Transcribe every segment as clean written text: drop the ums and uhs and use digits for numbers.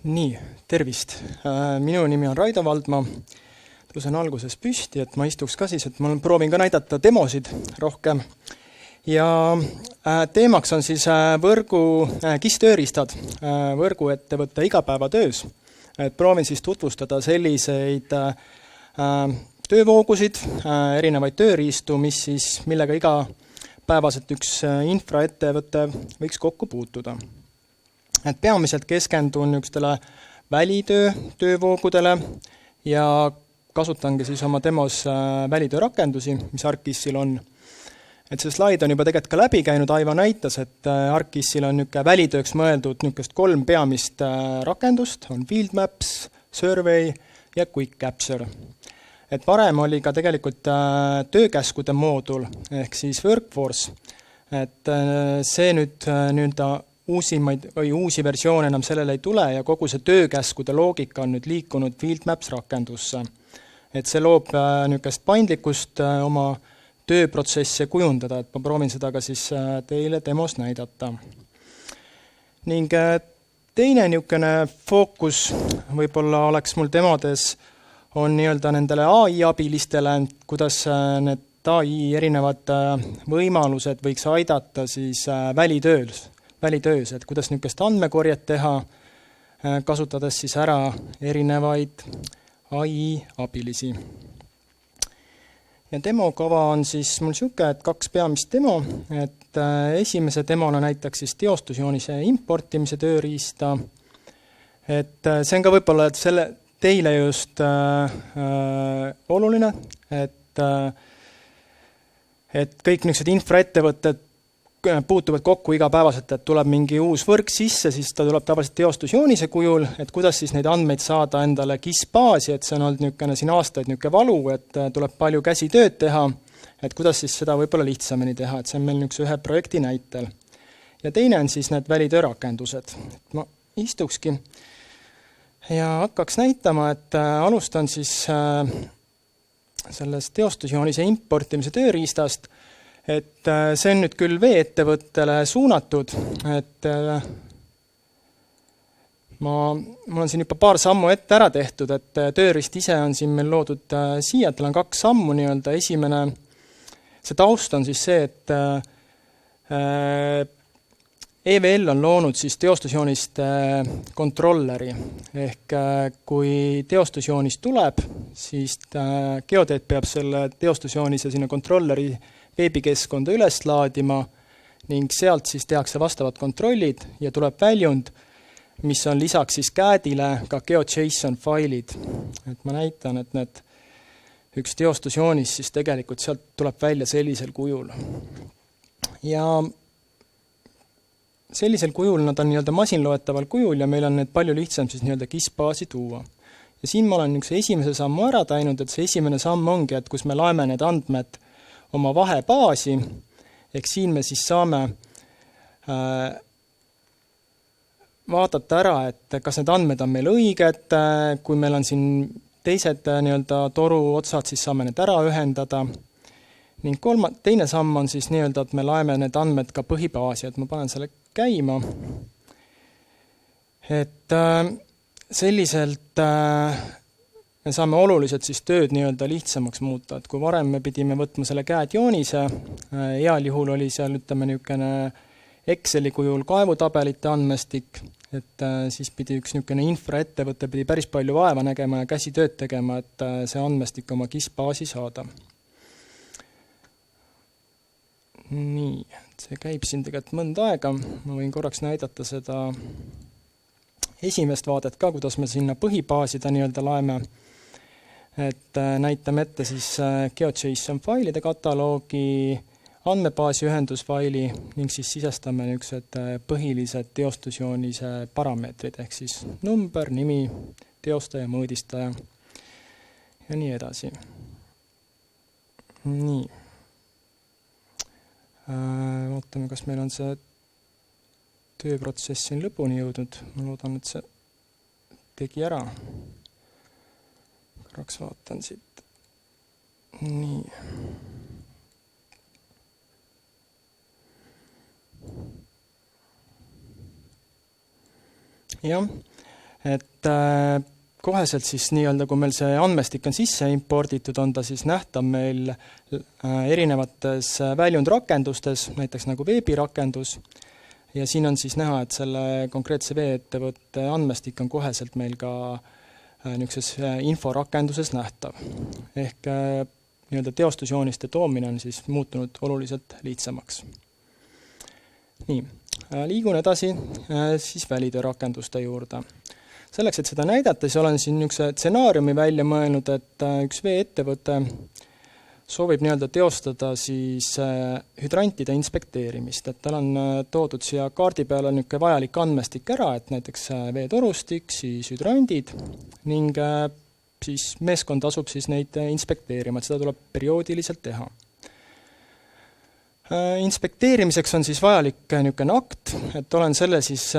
Nii, tervist. Minu nimi on Raido Valdma. Tõusen alguses püsti, et ma istuks ka siis, et ma proovin ka näidata demosid rohkem. Ja teemaks on siis võrgu KISS-tööriistad, võrguettevõtte igapäevatöös. Et proovin siis tutvustada selliseid töövoogusid, erinevaid tööriistu, millega igapäevaselt üks infraettevõte võiks kokku puutuda. Et peamiselt keskendun ükstele välitöö töövoogudele ja kasutangi siis oma demos välitöö rakendusi, mis ArcGIS-il on. Et see slaid on juba tegelikult ka läbi käinud, Aivo näitas, et ArcGIS-il on välitööks mõeldud 3 peamist rakendust, on Field Maps, Survey ja Quick Capture. Et varem oli ka tegelikult töökäskude moodul ehk siis Workforce, et see nüüd uusi versioone enam sellele ei tule ja kogu see töökäskude loogika on nüüd liikunud Field Maps rakendusse. Et see loob niisugust paindlikkust oma tööprotsesse kujundada, et ma proovin seda ka siis teile demos näidata. Ning teine niisugune fookus võib-olla oleks mul demodes on nendele AI-abilistele, kuidas need AI erinevad võimalused võiks aidata siis välitöös, et kuidas niisugust andmekorjet teha, kasutades siis ära erinevaid AI-abilisi. Ja demokava on siis mul niisugune, et 2 peamist demo, et esimese demona näitaks siis teostusjoonise importimise tööriista. Et see on ka võib-olla teile just oluline, et kõik niisugused infraettevõtted puutuvad kokku igapäevaselt, et tuleb mingi uus võrk sisse, siis ta tuleb tavaliselt teostusjoonise kujul, et kuidas siis neid andmeid saada endale KISS-baasi, et see on olnud siin aastaid valu, et tuleb palju käsitööd teha, et kuidas siis seda võib-olla lihtsamini teha, et see on meil ühe projekti näitel. Ja teine on siis need välitöörakendused. Ma istukski ja hakkaks näitama, et alustan siis sellest teostusjoonise importimise tööriistast, et see on nüüd küll veeettevõttele suunatud, et mul on siin juba paar sammu ette ära tehtud, et tööriist ise on siin meil loodud siia, tal on 2 sammu esimene, see taust on siis see, et EVL on loonud siis teostusjoonist kontrolleri, ehk kui teostusjoonist tuleb, siis geodeet peab selle teostusjoonise sinna kontrolleri veebikeskkonda üles laadima ning sealt siis tehakse vastavad kontrollid ja tuleb väljund, mis on lisaks siis CAD-ile ka GeoJSON failid. Et ma näitan, et üks teostusjoonis siis tegelikult sealt tuleb välja sellisel kujul. Ja sellisel kujul nad on masinloetaval kujul ja meil on need palju lihtsam siis KISS-baasi tuua. Ja siin ma olen esimese sammu ära teinud, et see esimene samm ongi, et kus me laeme need andmed oma vahebaasi, ehk siin me siis saame vaadata ära, et kas need andmed on meil õiged, kui meil on siin teised toru otsad, siis saame need ära ühendada. Ning teine samm on siis et me laeme need andmed ka põhibaasi, et ma panen selle käima. Et selliselt me saame oluliselt siis tööd lihtsamaks muuta, et kui varem me pidime võtma selle CAD-joonise, heal juhul oli seal niisugune Exceli kujul kaevutabelite andmestik, et siis pidi üks niisugune infraettevõte pidi päris palju vaeva nägema ja käsitööd tegema, et see andmestik oma KISS-baasi saada. Nii, see käib siin tegelikult mõnda aega, ma võin korraks näidata seda esimest vaadet ka, kuidas me sinna põhibaasi ta laeme. Et näitame ette siis GeoJSON failide kataloogi, andmebaasi ühendusfaili ning siis sisestame niisugused põhilised teostusjoonise parameetrid, ehk siis number, nimi, teostaja, mõõdistaja ja nii edasi. Nii. Vaatame, kas meil on see tööprotsess siin lõpuni jõudnud. Ma loodan, et see tegi ära. Korraks vaatan siit. Nii. Jah, et koheselt siis nii-öelda, kui meil see andmestik on sisse imporditud, on ta siis nähtav meil erinevates väljundrakendustes, näiteks nagu veebirakendus, ja siin on siis näha, et selle konkreetse vee-ettevõtte andmestik on koheselt meil ka niisuguses inforakenduses nähtav. Ehk nii-öelda teostusjooniste toomine on siis muutunud oluliselt lihtsamaks. Nii, liigun edasi siis välitöörakenduste juurde. Selleks, et seda näidata, siis olen siin niisuguse stsenaariumi välja mõelnud, et üks vee-ettevõte soovib nii-öelda teostada siis hüdrantide inspekteerimist, et tal on toodud siia kaardi peale niisugune vajalik andmestik ära, et näiteks veetorustik, siis hüdrandid ning siis meeskond asub siis neid inspekteerima, et seda tuleb perioodiliselt teha. Inspekteerimiseks on siis vajalik niisugune akt, et olen selle siis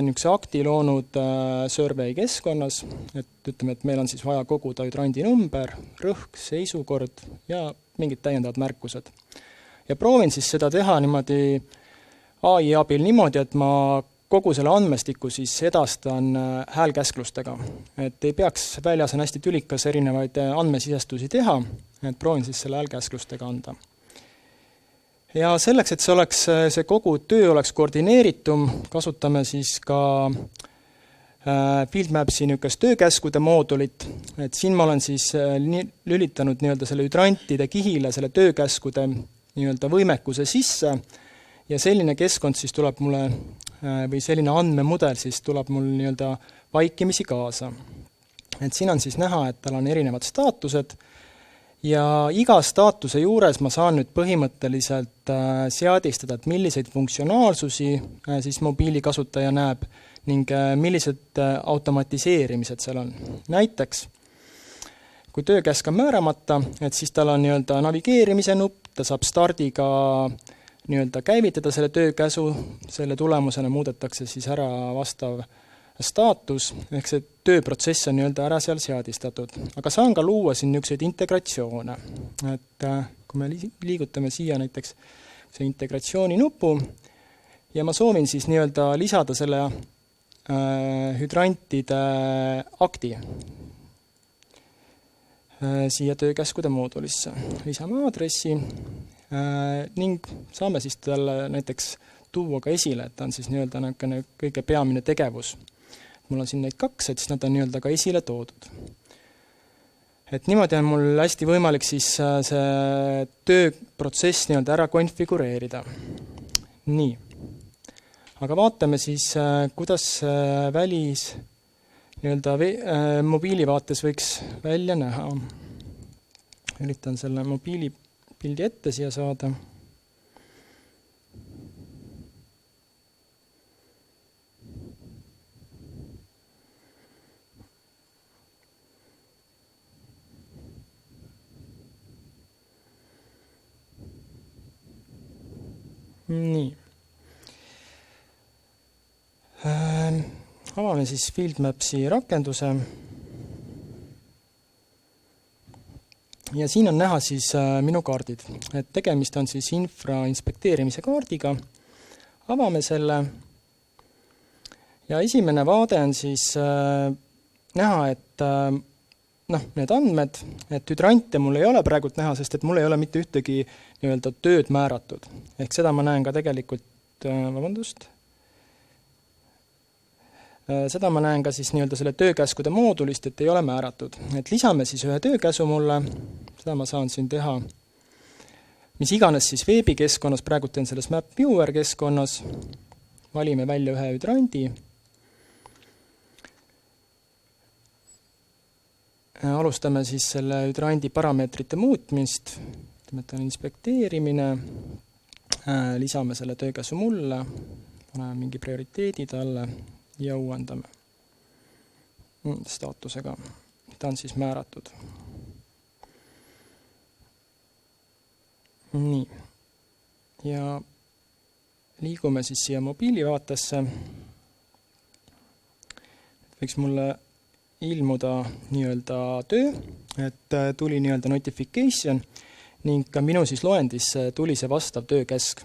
niisuguse akti loonud survey keskkonnas, et ütleme, et meil on siis vaja koguda hüdrandi number, rõhk, seisukord ja mingid täiendavad märkused. Ja proovin siis seda teha niimoodi AI abil niimoodi, et ma kogu selle andmestiku siis edastan häälkäsklustega. Et ei peaks väljas on hästi tülikas erinevaid andmesisestusi teha, et proovin siis selle häälkäsklustega anda. Ja selleks, et see kogu töö oleks koordineeritum, kasutame siis ka FieldMapsi niisugust töökäskude moodulit, et siin ma olen siis lülitanud nii-öelda selle hüdrantide kihile selle töökäskude nii-öelda võimekuse sisse ja selline keskkond siis tuleb mulle või selline andmemudel siis tuleb mul nii-öelda vaikimisi kaasa. Et siin on siis näha, et tal on erinevad staatused ja iga staatuse juures ma saan nüüd põhimõtteliselt seadistada, et milliseid funktsionaalsusi siis mobiilikasutaja näeb ning millised automatiseerimised seal on. Näiteks, kui töökäsk on määramata, et siis tal on nii-öelda navigeerimise nupp, ta saab stardiga nii-öelda käivitada selle töökäsu, selle tulemusena muudetakse siis ära vastav staatus, ehk see tööprotsess on nii-öelda ära seal seadistatud. Aga saan ka luua siin niisuguseid integratsioone. Et kui me liigutame siia näiteks see integratsiooni nupu ja ma soovin siis nii-öelda lisada selle hüdrantide akti siia töökäskude moodulisse. Lisame aadressi ning saame siis talle näiteks tuua ka esile, et ta on siis nii-öelda kõige peamine tegevus. Mul on siin neid 2, et siis nad on nii-öelda ka esile toodud. Et niimoodi on mul hästi võimalik siis see tööprotsess nii-öelda ära konfigureerida. Nii. Aga vaatame siis, kuidas välis nii-öelda mobiilivaates võiks välja näha. Üritan selle mobiilipildi ette siia saada. Nii. Avame siis FieldMapsi rakenduse. Ja siin on näha siis minu kaardid. Et tegemist on siis infra inspekteerimise kaardiga. Avame selle. Ja esimene vaade on siis näha, et need andmed, et hüdrantide mul ei ole praegult näha, sest et mul ei ole mitte ühtegi nii-öelda tööd määratud. Ehk seda ma näen ka tegelikult, seda ma näen ka siis nii-öelda selle töökäskude moodulist, et ei ole määratud. Et lisame siis ühe töökäsu mulle, seda ma saan siin teha. Mis iganes siis veebikeskkonnas, praegu teen selles Map Viewer keskkonnas, valime välja ühe hüdrandi. Alustame siis selle hüdrandi parameetrite muutmist, ütleme, et on inspekteerimine, lisame selle töökäsu mulle, paneme mingi prioriteedi talle ja uuendame staatusega. Ta on siis määratud. Nii. Ja liigume siis siia mobiilivaatesse. Võiks mulle ilmuda nii-öelda töö, et tuli nii-öelda notification ning ka minu siis loendis tuli see vastav töökäsk.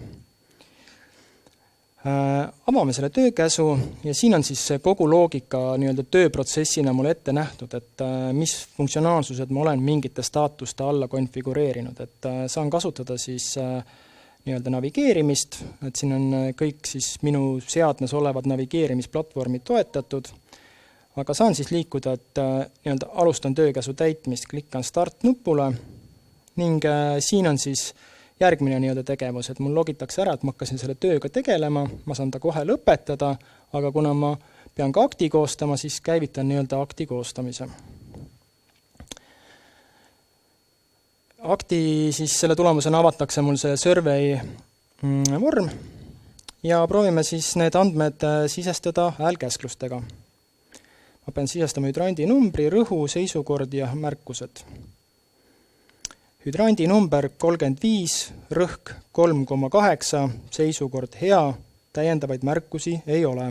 Avame selle töökäsu ja siin on siis kogu loogika nii-öelda tööprotsessina mul ette nähtud, et mis funktsionaalsused ma olen mingite staatuste alla konfigureerinud, et saan kasutada siis nii-öelda navigeerimist, et siin on kõik siis minu seadmes olevad navigeerimisplatvormid toetatud, aga saan siis liikuda, et nii-öelda alustan töökäsu täitmist, klikkan start nupule ning siin on siis järgmine nii-öelda tegevus, et mul logitakse ära, et ma hakkasin selle tööga tegelema, ma saan ta kohe lõpetada, aga kuna ma pean ka akti koostama, siis käivitan nii-öelda akti koostamise. Akti siis selle tulemusena avatakse mul see survey vorm ja proovime siis need andmed sisestada häälkäsklustega. Ma pean sisestama hüdrandi numbri, rõhu, seisukord ja märkused. Hüdrandi number 35, rõhk 3,8, seisukord hea, täiendavaid märkusi ei ole.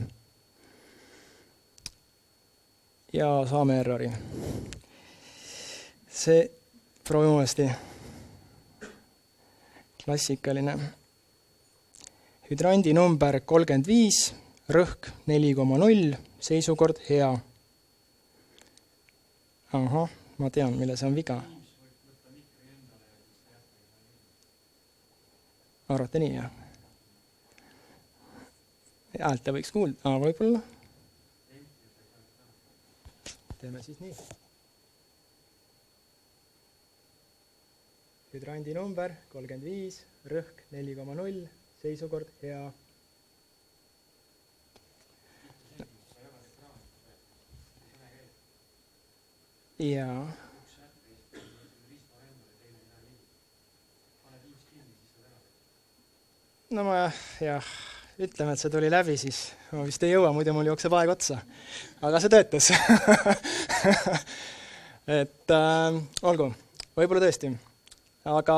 Ja saame errori. See proovime uuesti. Klassikaline. Hüdrandi number 35, rõhk 4,0, seisukord hea. Ahah, ma tean, mille see on viga. Arvate nii, jah? Häälte võiks kuulda, võib-olla. Teeme siis nii. Hüdrandi number 35, rõhk 4,0, seisukord hea. Jaa. No ma jah, ütleme, et see tuli läbi, siis ma vist ei jõua, muidu mul jookseb aeg otsa. Aga see töötas. Et olgu, võib-olla tõesti. Aga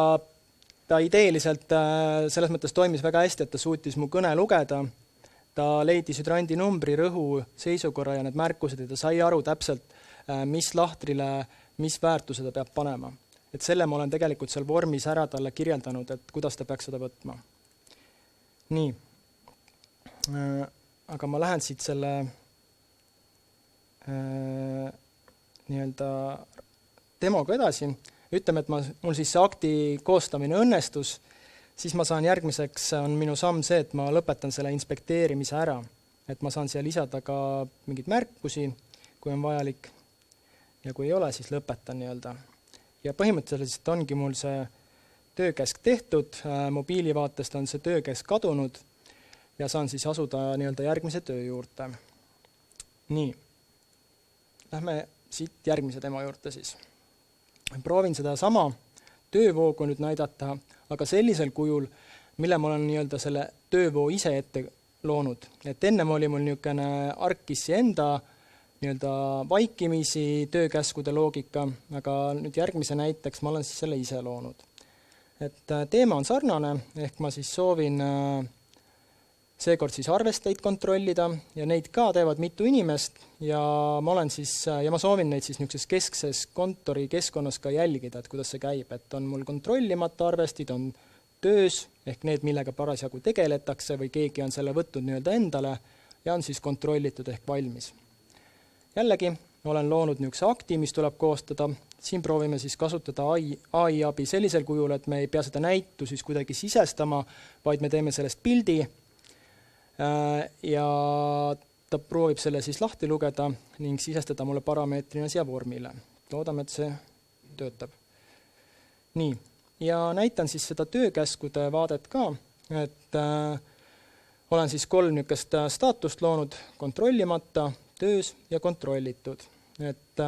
ta ideeliselt selles mõttes toimis väga hästi, et ta suutis mu kõne lugeda. Ta leidis hüdrandi numbri, rõhu, seisukorra ja need märkused ja ta sai aru täpselt, mis lahtrile, mis väärtuse ta peab panema. Et selle ma olen tegelikult seal vormis ära talle kirjeldanud, et kuidas ta peaks seda võtma. Nii, aga ma lähen siit selle nii-öelda demoga edasi. Ütleme, et mul siis see akti koostamine õnnestus, siis ma saan järgmiseks, on minu samm see, et ma lõpetan selle inspekteerimise ära. Et ma saan siia lisada ka mingeid märkusi, kui on vajalik, ja kui ei ole, siis lõpetan nii-öelda. Ja põhimõtteliselt ongi mul see töökäsk tehtud, mobiilivaatest on see töökäsk kadunud ja saan siis asuda nii-öelda järgmise töö juurde. Nii, lähme siit järgmise demo juurde siis. Proovin seda sama töövoogu nüüd näidata, aga sellisel kujul, mille ma olen nii-öelda selle töövoo ise ette loonud. Et ennem oli mul niisugune ArcGIS-i enda nii-öelda vaikimisi töökäskude loogika, aga nüüd järgmise näiteks ma olen siis selle ise loonud. Et teema on sarnane, ehk ma siis soovin seekord siis arvesteid kontrollida ja neid ka teevad mitu inimest ja ma soovin neid siis niisuguses keskses kontori keskkonnas ka jälgida, et kuidas see käib, et on mul kontrollimata arvestid, on töös ehk need, millega parasjagu tegeletakse või keegi on selle võtnud nii-öelda endale ja on siis kontrollitud ehk valmis. Jällegi olen loonud niisuguse akti, mis tuleb koostada. Siin proovime siis kasutada AI abi sellisel kujul, et me ei pea seda näitu siis kuidagi sisestama, vaid me teeme sellest pildi ja ta proovib selle siis lahti lugeda ning sisestada mulle parameetrina siia vormile. Loodame, et see töötab. Nii, ja näitan siis seda töökäskude vaadet ka, et olen siis 3 niisugust staatust loonud, kontrollimata, töös ja kontrollitud. Et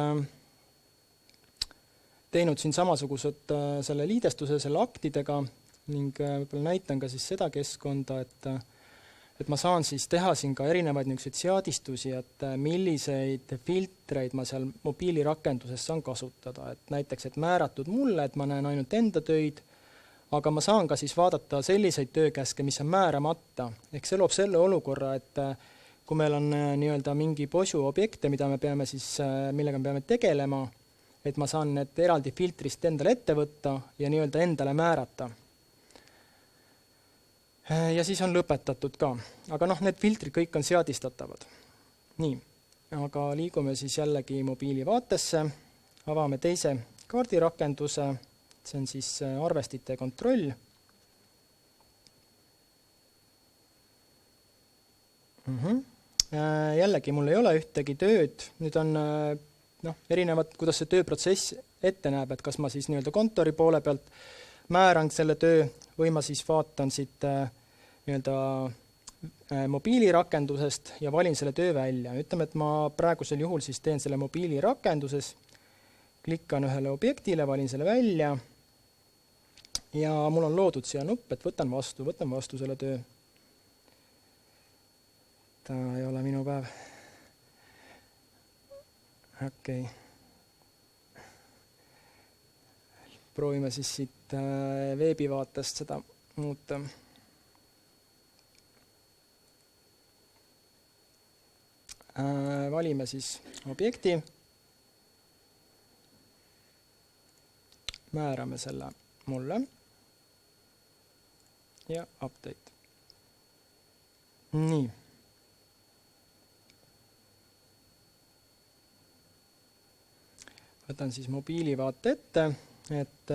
teinud siin samasugused selle liidestuse selle aktidega ning võib-olla näitan ka siis seda keskkonda, et ma saan siis teha siin ka erinevaid niisuguseid seadistusi, et milliseid filtreid ma seal mobiilirakenduses saan kasutada. Et näiteks, et määratud mulle, et ma näen ainult enda töid, aga ma saan ka siis vaadata selliseid töökäske, mis on määramata. Ehk see loob selle olukorra, et kui meil on nii-öelda mingi posu objekte, millega me peame tegelema, et ma saan need eraldi filtrist endale ette võtta ja nii-öelda endale määrata. Ja siis on lõpetatud ka. Aga need filtrid kõik on seadistatavad. Nii, aga liigume siis jällegi mobiilivaatesse. Avame teise kaardirakenduse. See on siis arvestite kontroll. Jällegi mul ei ole ühtegi tööd. Nüüd on erinevad, kuidas see tööprotsess ette näeb, et kas ma siis kontori poole pealt määran selle töö või ma siis vaatan siit mobiilirakendusest ja valin selle töö välja. Ütleme, et ma praegusel juhul siis teen selle mobiilirakenduses, klikkan ühele objektile, valin selle välja ja mul on loodud siia nupp, et võtan vastu selle töö. Ta ei ole minu päev. Okei. Proovime siis siit veebivaatest seda muuta. Valime siis objekti. Määrame selle mulle. Ja update. Nii. Võtan siis mobiilivaate ette, et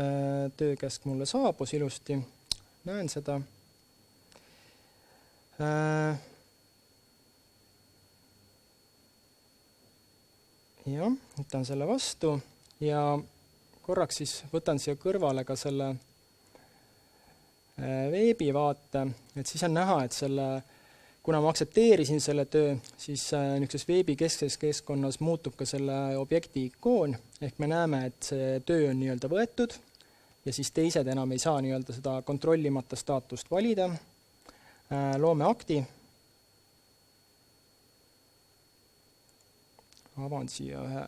töökäsk mulle saabus ilusti. Näen seda. Ja, võtan selle vastu ja korraks siis võtan siia kõrvale ka selle veebivaate, et siis on näha, et kuna ma aksepteerisin selle töö, siis niisuguses veebi keskses keskkonnas muutub ka selle objekti ikoon, ehk me näeme, et see töö on võetud ja siis teised enam ei saa seda kontrollimata staatust valida. Loome akti. Avan siia ühe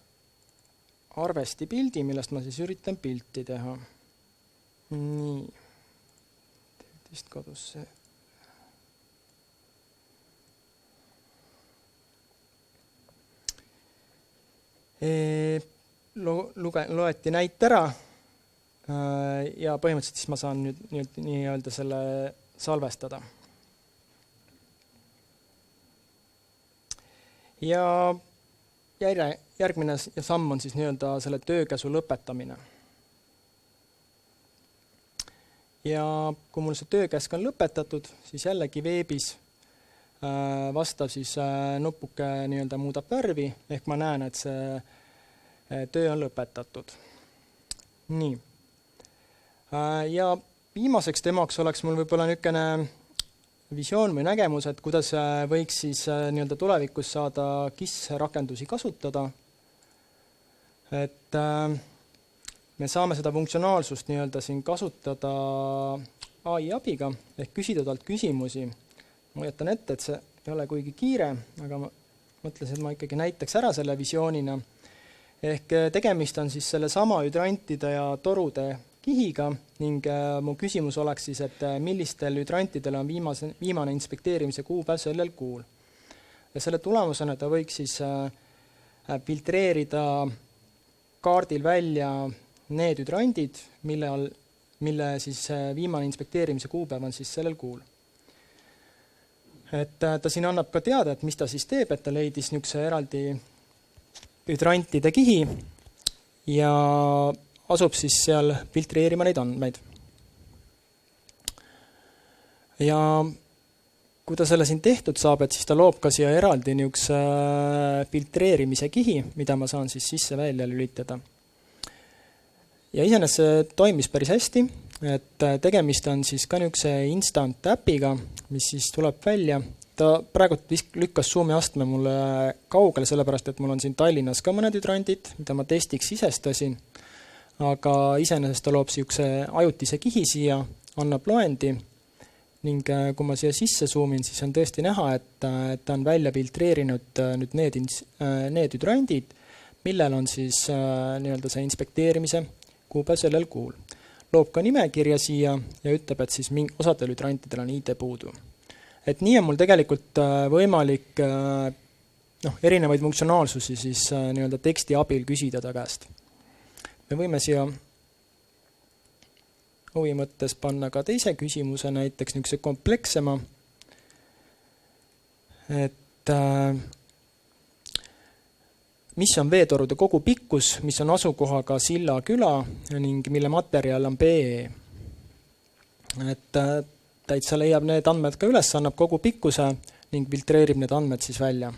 arvesti pildi, millest ma siis üritan pilti teha. Nii. Vist kadus see. Loeti näite ära ja põhimõtteliselt siis ma saan nüüd nii-öelda selle salvestada. Ja järgmine samm on siis nii-öelda selle töökäsu lõpetamine. Ja kui mul see töökäsk on lõpetatud, siis jällegi veebis vastav siis nupuke nii-öelda muudab värvi, ehk ma näen, et see töö on lõpetatud. Nii. Ja viimaseks temaks oleks mul võib-olla niisugune visioon või nägemus, et kuidas võiks siis nii-öelda tulevikus saada GIS-rakendusi kasutada. Et me saame seda funktsionaalsust nii-öelda siin kasutada AI abiga, ehk küsida talt küsimusi. Ma jätan ette, et see ei ole kuigi kiire, aga ma mõtlesin, et ma ikkagi näitaks ära selle visioonina. Ehk tegemist on siis selle sama hüdrantide ja torude kihiga ning mu küsimus oleks siis, et millistel hüdrantidel on viimane inspekteerimise kuupäev sellel kuul. Ja selle tulemusena ta võiks siis filtreerida kaardil välja need hüdrandid, mille siis viimane inspekteerimise kuupäev on siis sellel kuul. Et ta siin annab ka teada, et mis ta siis teeb, et ta leidis niisuguse eraldi hüdrantide kihi ja asub siis seal filtreerima neid andmeid. Ja kui ta selle siin tehtud saab, et siis ta loob ka siia eraldi niisuguse filtreerimise kihi, mida ma saan siis sisse välja lülitada. Ja iseenesest see toimis päris hästi, et tegemist on siis ka niisuguse instant äpiga, mis siis tuleb välja. Ta praegu lükkas Zoomi astme mulle kaugele, sellepärast et mul on siin Tallinnas ka mõned hüdrandid, mida ma testiks sisestasin. Aga iseenesest ta loob niisuguse ajutise kihi siia, annab loendi ning kui ma siia sisse zoomin, siis on tõesti näha, et ta on välja filtreerinud nüüd need hüdrandid, millel on siis nii-öelda see inspekteerimise kuupäev sellel kuul. Loob ka nimekirja siia ja ütleb, et siis osadel hüdrantidel on ID puudu. Et nii on mul tegelikult võimalik erinevaid funktsionaalsusi siis nii-öelda teksti abil küsida ta käest. Me võime siia huvi mõttes panna ka teise küsimuse, näiteks niisuguse komplekssema, et mis on veetorude kogupikkus, mis on asukohaga Silla küla ning mille materjal on PE. Et täitsa leiab need andmed ka üles, annab kogupikkuse ning filtreerib need andmed siis välja.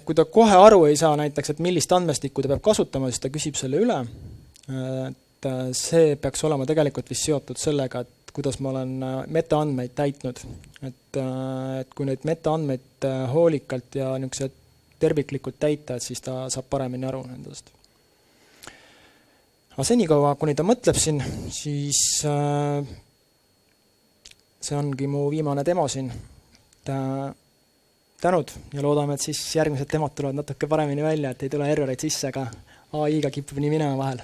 Kui ta kohe aru ei saa näiteks, et millist andmestikku ta peab kasutama, siis ta küsib selle üle. Et see peaks olema tegelikult vist seotud sellega, et kuidas ma olen metaandmeid täitnud. Et kui neid metaandmeid hoolikalt ja niisugused terviklikult täita, et siis ta saab paremini aru nendest. Aga senikaua, kuni ta mõtleb siin, siis see ongi mu viimane demo siin. Tänud ja loodame, et siis järgmised demod tulevad natuke paremini välja, et ei tule erroreid sisse, aga AI-ga kipub nii minema vahel.